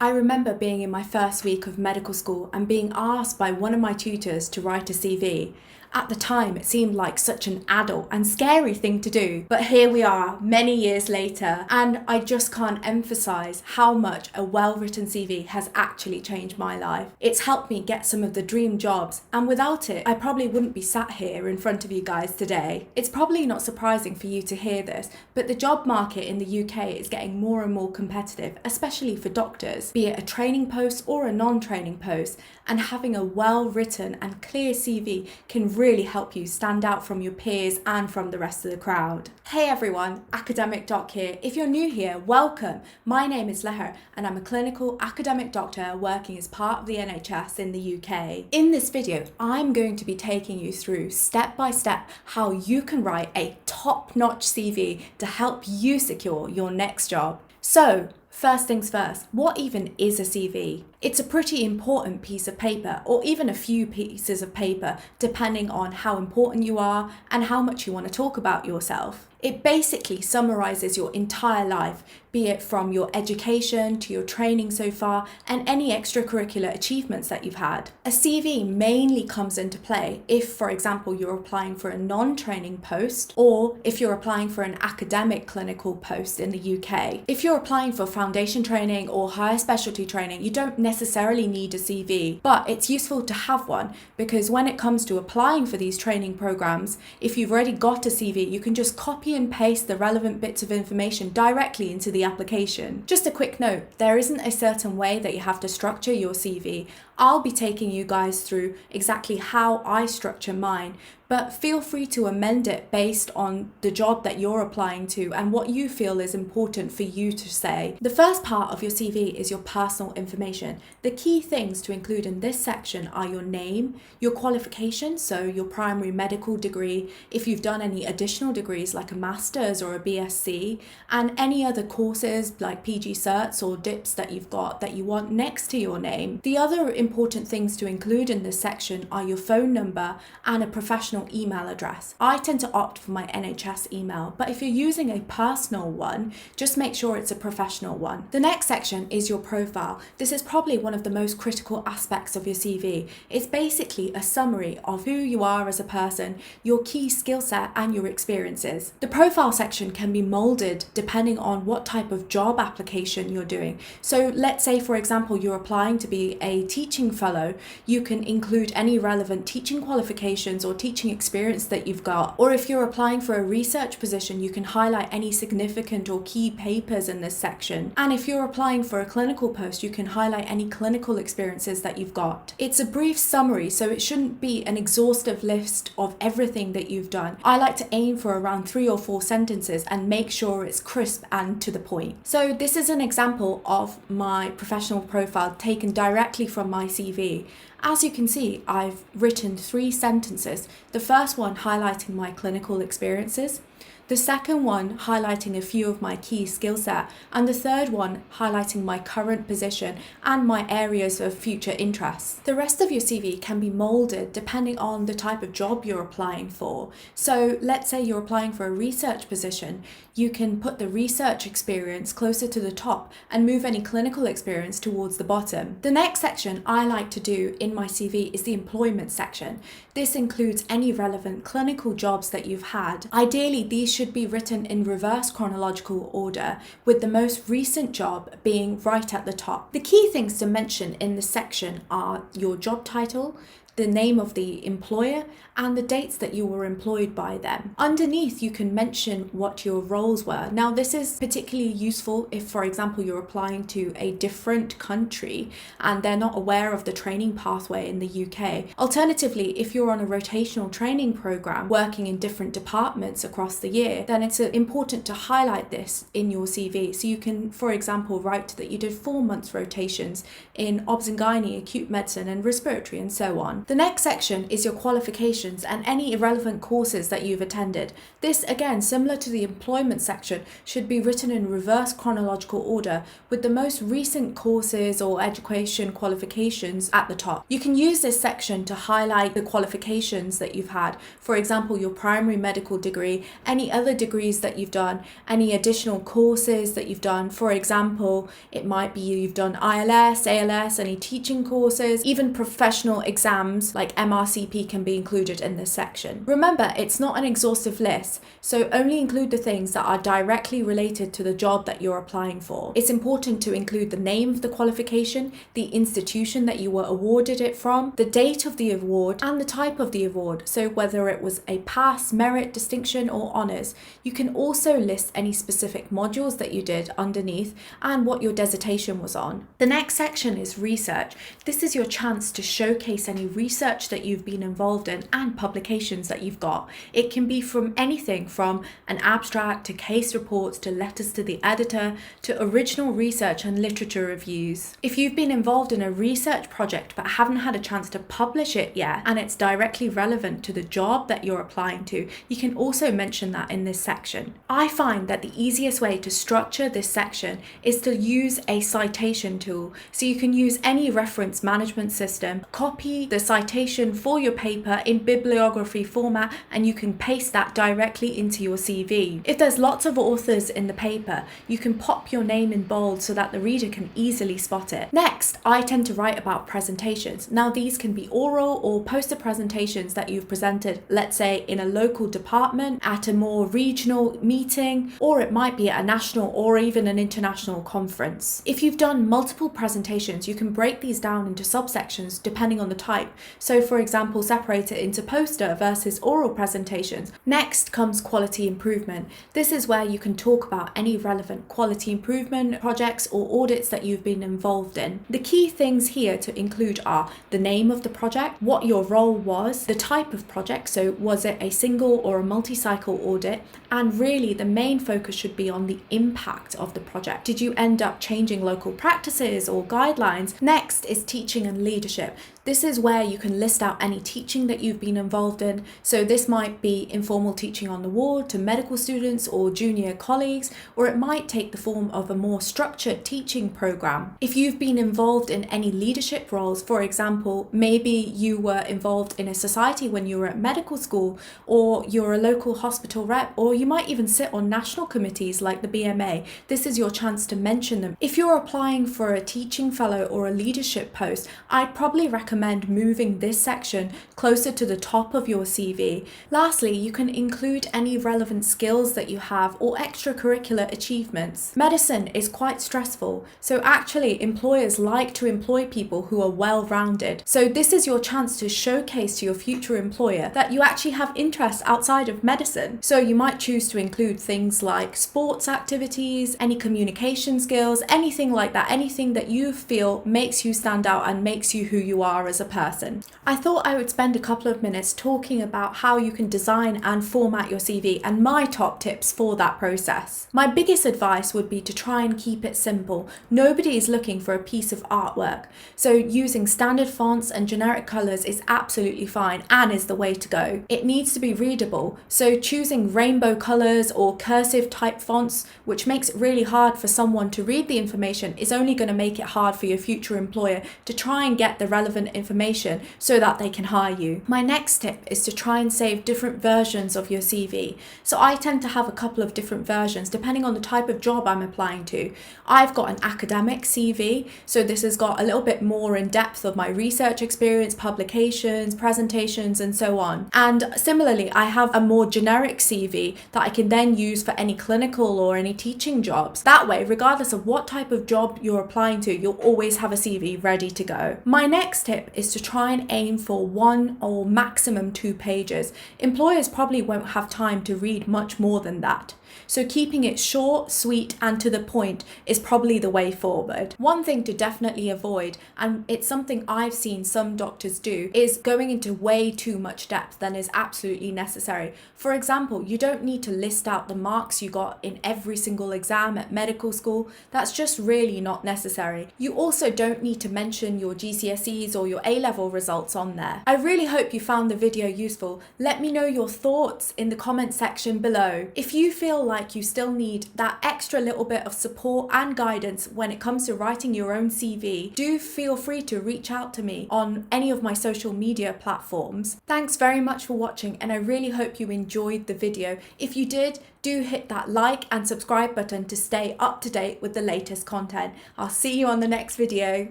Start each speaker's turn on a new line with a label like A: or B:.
A: I remember being in my first week of medical school and being asked by one of my tutors to write a CV. At the time, it seemed like such an adult and scary thing to do, but here we are many years later, and I just can't emphasize how much a well-written CV has actually changed my life. It's helped me get some of the dream jobs, and without it, I probably wouldn't be sat here in front of you guys today. It's probably not surprising for you to hear this, but the job market in the UK is getting more and more competitive, especially for doctors, be it a training post or a non-training post, and having a well-written and clear CV can really help you stand out from your peers and from the rest of the crowd. Hey everyone, Academic Doc here. If you're new here, welcome. My name is Leher and I'm a clinical academic doctor working as part of the NHS in the UK. In this video, I'm going to be taking you through step by step how you can write a top-notch CV to help you secure your next job. So, first things first, what even is a CV? It's a pretty important piece of paper, or even a few pieces of paper, depending on how important you are and how much you want to talk about yourself. It basically summarizes your entire life, be it from your education to your training so far and any extracurricular achievements that you've had. A CV mainly comes into play if, for example, you're applying for a non-training post or if you're applying for an academic clinical post in the UK. If you're applying for foundation training or higher specialty training, you don't necessarily need a CV, but it's useful to have one because when it comes to applying for these training programs, if you've already got a CV, you can just copy and paste the relevant bits of information directly into the application. Just a quick note, there isn't a certain way that you have to structure your CV. I'll be taking you guys through exactly how I structure mine, but feel free to amend it based on the job that you're applying to and what you feel is important for you to say. The first part of your CV is your personal information. The key things to include in this section are your name, your qualifications, so your primary medical degree, if you've done any additional degrees like a master's or a BSc, and any other courses like PG certs or DIPs that you've got that you want next to your name. The other important things to include in this section are your phone number and a professional email address. I tend to opt for my NHS email, but if you're using a personal one, just make sure it's a professional one. The next section is your profile. This is probably one of the most critical aspects of your CV. It's basically a summary of who you are as a person, your key skill set and your experiences. The profile section can be molded depending on what type of job application you're doing. So let's say, for example, you're applying to be a teaching fellow, you can include any relevant teaching qualifications or teaching experience that you've got. Or if you're applying for a research position, you can highlight any significant or key papers in this section. And if you're applying for a clinical post, you can highlight any clinical experiences that you've got. It's a brief summary, so it shouldn't be an exhaustive list of everything that you've done. I like to aim for around 3 or 4 sentences and make sure it's crisp and to the point. So this is an example of my professional profile taken directly from my CV. As you can see, I've written 3 sentences. The first one highlighting my clinical experiences, the second one highlighting a few of my key skill set, and the third one highlighting my current position and my areas of future interests. The rest of your CV can be molded depending on the type of job you're applying for. So let's say you're applying for a research position, you can put the research experience closer to the top and move any clinical experience towards the bottom. The next section I like to do in my CV is the employment section. This includes any relevant clinical jobs that you've had. Ideally, these should be written in reverse chronological order, with the most recent job being right at the top. The key things to mention in this section are your job title, the name of the employer, and the dates that you were employed by them. Underneath, you can mention what your roles were. Now, this is particularly useful if, for example, you're applying to a different country and they're not aware of the training pathway in the UK. Alternatively, if you're on a rotational training program working in different departments across the year, then it's important to highlight this in your CV. So you can, for example, write that you did 4 months rotations in obs and gynae, acute medicine and respiratory and so on. The next section is your qualifications and any irrelevant courses that you've attended. This, again, similar to the employment section, should be written in reverse chronological order with the most recent courses or education qualifications at the top. You can use this section to highlight the qualifications that you've had. For example, your primary medical degree, any other degrees that you've done, any additional courses that you've done. For example, it might be you've done ILS, ALS, any teaching courses, even professional exams like MRCP can be included in this section. Remember, it's not an exhaustive list, so only include the things that are directly related to the job that you're applying for. It's important to include the name of the qualification, the institution that you were awarded it from, the date of the award, and the type of the award, so whether it was a pass, merit, distinction, or honours. You can also list any specific modules that you did underneath and what your dissertation was on. The next section is research. This is your chance to showcase any research that you've been involved in and publications that you've got. It can be from anything from an abstract to case reports to letters to the editor to original research and literature reviews. If you've been involved in a research project but haven't had a chance to publish it yet and it's directly relevant to the job that you're applying to, you can also mention that in this section. I find that the easiest way to structure this section is to use a citation tool. So you can use any reference management system, copy the citation for your paper in bibliography format, and you can paste that directly into your CV. If there's lots of authors in the paper, you can pop your name in bold so that the reader can easily spot it. Next, I tend to write about presentations. Now these can be oral or poster presentations that you've presented, let's say in a local department, at a more regional meeting, or it might be at a national or even an international conference. If you've done multiple presentations, you can break these down into subsections depending on the type. So for example, separate it into poster versus oral presentations. Next comes quality improvement. This is where you can talk about any relevant quality improvement projects or audits that you've been involved in. The key things here to include are the name of the project, what your role was, the type of project, so was it a single or a multi-cycle audit, and really the main focus should be on the impact of the project. Did you end up changing local practices or guidelines? Next is teaching and leadership. This is where you can list out any teaching that you've been involved in. So this might be informal teaching on the ward to medical students or junior colleagues, or it might take the form of a more structured teaching program. If you've been involved in any leadership roles, for example, maybe you were involved in a society when you were at medical school, or you're a local hospital rep, or you might even sit on national committees like the BMA, this is your chance to mention them. If you're applying for a teaching fellow or a leadership post, I'd probably recommend moving this section closer to the top of your CV. Lastly, you can include any relevant skills that you have or extracurricular achievements. Medicine is quite stressful, so actually employers like to employ people who are well-rounded. So this is your chance to showcase to your future employer that you actually have interests outside of medicine. So you might choose to include things like sports activities, any communication skills, anything like that, anything that you feel makes you stand out and makes you who you are as a person. I thought I would spend a couple of minutes talking about how you can design and format your CV and my top tips for that process. My biggest advice would be to try and keep it simple. Nobody is looking for a piece of artwork, so using standard fonts and generic colours is absolutely fine and is the way to go. It needs to be readable, so choosing rainbow colours or cursive type fonts, which makes it really hard for someone to read the information, is only going to make it hard for your future employer to try and get the relevant information so that they can hire you. My next tip is to try and save different versions of your CV. So I tend to have a couple of different versions depending on the type of job I'm applying to. I've got an academic CV, so this has got a little bit more in depth of my research experience, publications, presentations, and so on. And similarly, I have a more generic CV that I can then use for any clinical or any teaching jobs. That way, regardless of what type of job you're applying to, you'll always have a CV ready to go. My next tip is to try and aim for 1 or maximum 2 pages. Employers probably won't have time to read much more than that. So keeping it short, sweet, and to the point is probably the way forward. One thing to definitely avoid, and it's something I've seen some doctors do, is going into way too much depth than is absolutely necessary. For example, you don't need to list out the marks you got in every single exam at medical school. That's just really not necessary. You also don't need to mention your GCSEs or your A-level results on there. I really hope you found the video useful. Let me know your thoughts in the comment section below. If you feel like you still need that extra little bit of support and guidance when it comes to writing your own CV, do feel free to reach out to me on any of my social media platforms. Thanks very much for watching, and I really hope you enjoyed the video. If you did, do hit that like and subscribe button to stay up to date with the latest content. I'll see you on the next video.